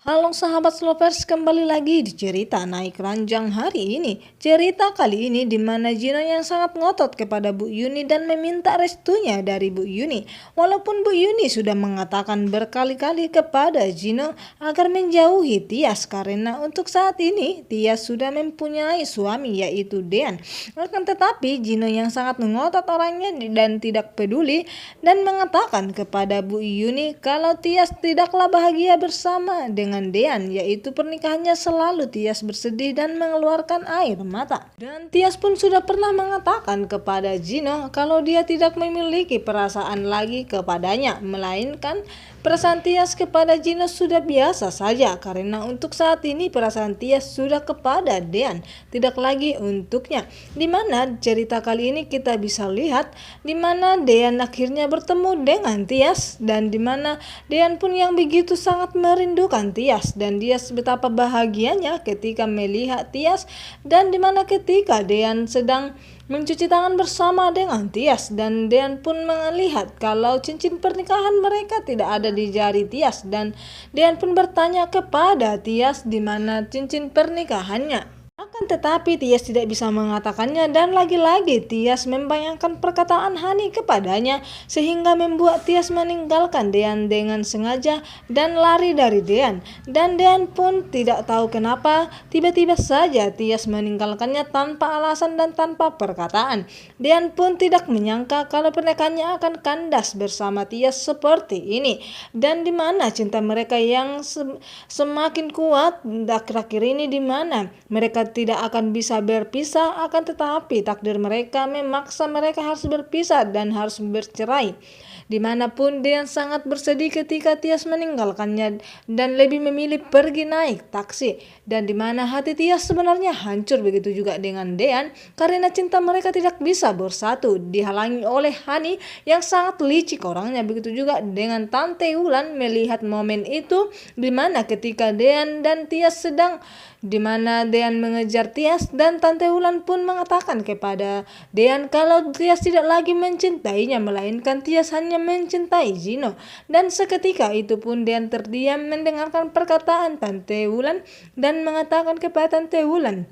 Halo sahabat Slovers, kembali lagi di cerita naik ranjang hari ini. Cerita kali ini di mana Gino yang sangat ngotot kepada Bu Yuni dan meminta restunya dari Bu Yuni. Walaupun Bu Yuni sudah mengatakan berkali-kali kepada Gino agar menjauhi Tias karena untuk saat ini Tias sudah mempunyai suami yaitu Dean. Akan tetapi Gino yang sangat ngotot orangnya dan tidak peduli dan mengatakan kepada Bu Yuni kalau Tias tidaklah bahagia bersama dengan Dean, yaitu pernikahannya selalu Tias bersedih dan mengeluarkan air mata. Dan Tias pun sudah pernah mengatakan kepada Gino kalau dia tidak memiliki perasaan lagi kepadanya, melainkan perasaan Tias kepada Gino sudah biasa saja karena untuk saat ini perasaan Tias sudah kepada Dean, tidak lagi untuknya. Dimana cerita kali ini kita bisa lihat dimana Dean akhirnya bertemu dengan Tias dan dimana Dean pun yang begitu sangat merindukan Tias dan dia betapa bahagianya ketika melihat Tias dan dimana ketika Dean sedang mencuci tangan bersama dengan Tias dan Dean pun melihat kalau cincin pernikahan mereka tidak ada di jari Tias dan Dean pun bertanya kepada Tias di mana cincin pernikahannya. Akan tetapi Tias tidak bisa mengatakannya dan lagi-lagi Tias membayangkan perkataan Hani kepadanya sehingga membuat Tias meninggalkan Dean dengan sengaja dan lari dari Dean. Dan Dean pun tidak tahu kenapa tiba-tiba saja Tias meninggalkannya tanpa alasan dan tanpa perkataan. Dean pun tidak menyangka kalau pernikahannya akan kandas bersama Tias seperti ini. Dan di mana cinta mereka yang semakin kuat akhir-akhir ini di mana mereka tidak akan bisa berpisah, akan tetapi takdir mereka memaksa mereka harus berpisah dan harus bercerai. Dimanapun Dean sangat bersedih ketika Tias meninggalkannya dan lebih memilih pergi naik taksi. Dan dimana hati Tias sebenarnya hancur begitu juga dengan Dean karena cinta mereka tidak bisa bersatu, dihalangi oleh Hani yang sangat licik orangnya. Begitu juga dengan Tante Wulan melihat momen itu dimana ketika Dean dan Tias sedang dimana Dean mengejar Tias dan Tante Wulan pun mengatakan kepada Dean kalau Tias tidak lagi mencintainya melainkan Tias hanya mencintai Gino. Dan seketika itu pun Dean terdiam mendengarkan perkataan Tante Wulan dan mengatakan kepada Tante Wulan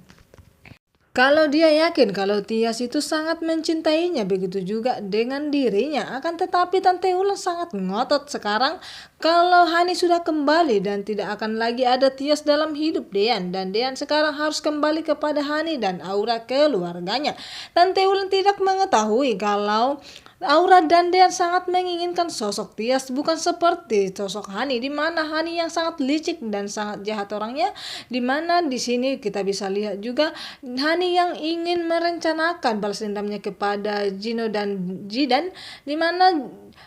kalau dia yakin kalau Tias itu sangat mencintainya, begitu juga dengan dirinya. Akan tetapi Tante Wulan sangat ngotot sekarang kalau Hani sudah kembali dan tidak akan lagi ada Tias dalam hidup Dean. Dan Dean sekarang harus kembali kepada Hani dan Aura keluarganya. Tante Wulan tidak mengetahui kalau Aura dan Dean sangat menginginkan sosok Tias bukan seperti sosok Hani, di mana Hani yang sangat licik dan sangat jahat orangnya, di mana di sini kita bisa lihat juga Hani yang ingin merencanakan balas dendamnya kepada Gino dan Jidan, di mana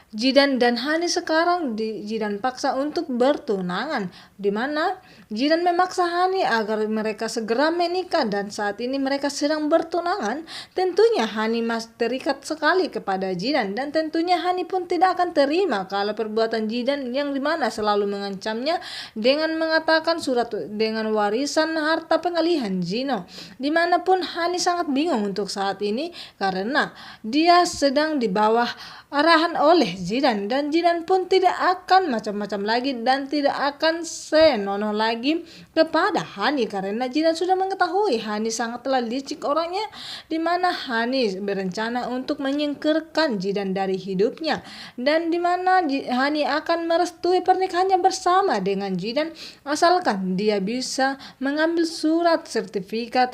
Jidan dan Hani sekarang Jidan paksa untuk bertunangan, di mana Jidan memaksa Hani agar mereka segera menikah dan saat ini mereka sedang bertunangan. Tentunya Hani masih terikat sekali kepada Jidan dan tentunya Hani pun tidak akan terima kalau perbuatan Jidan yang dimana selalu mengancamnya dengan mengatakan surat dengan warisan harta pengalihan Gino. Dimanapun Hani sangat bingung untuk saat ini karena dia sedang di bawah arahan oleh Jidan dan Jidan pun tidak akan macam-macam lagi dan tidak akan senonoh lagi kepada Hani karena Jidan sudah mengetahui Hani sangatlah licik orangnya, di mana Hani berencana untuk menyingkirkan Jidan dari hidupnya dan di mana Hani akan merestui pernikahannya bersama dengan Jidan asalkan dia bisa mengambil surat sertifikat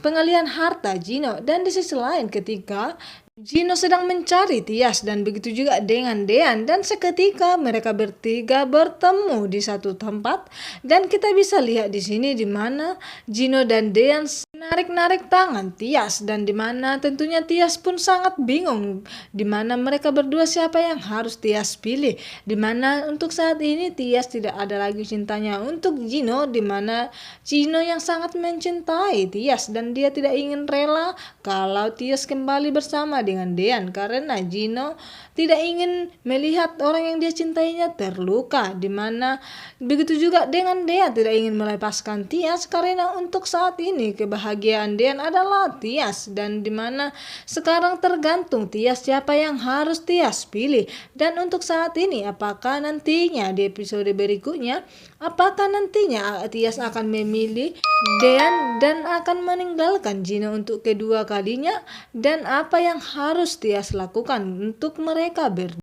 pengalihan harta Gino. Dan di sisi lain ketika Gino sedang mencari Tias dan begitu juga dengan Dean dan seketika mereka bertiga bertemu di satu tempat dan kita bisa lihat di sini di mana Gino dan Dean narik-narik tangan Tias dan di mana tentunya Tias pun sangat bingung di mana mereka berdua siapa yang harus Tias pilih, di mana untuk saat ini Tias tidak ada lagi cintanya untuk Gino, di mana Gino yang sangat mencintai Tias dan dia tidak ingin rela kalau Tias kembali bersama dengan Dean karena Gino tidak ingin melihat orang yang dia cintainya terluka, dimana begitu juga dengan Dean tidak ingin melepaskan Tias karena untuk saat ini kebahagiaan Dean adalah Tias, dan dimana sekarang tergantung Tias siapa yang harus Tias pilih. Dan untuk saat ini apakah nantinya di episode berikutnya apakah nantinya Tias akan memilih Dean dan akan meninggalkan Gino untuk kedua kalinya, dan apa yang harus Tias lakukan untuk mereka berdua.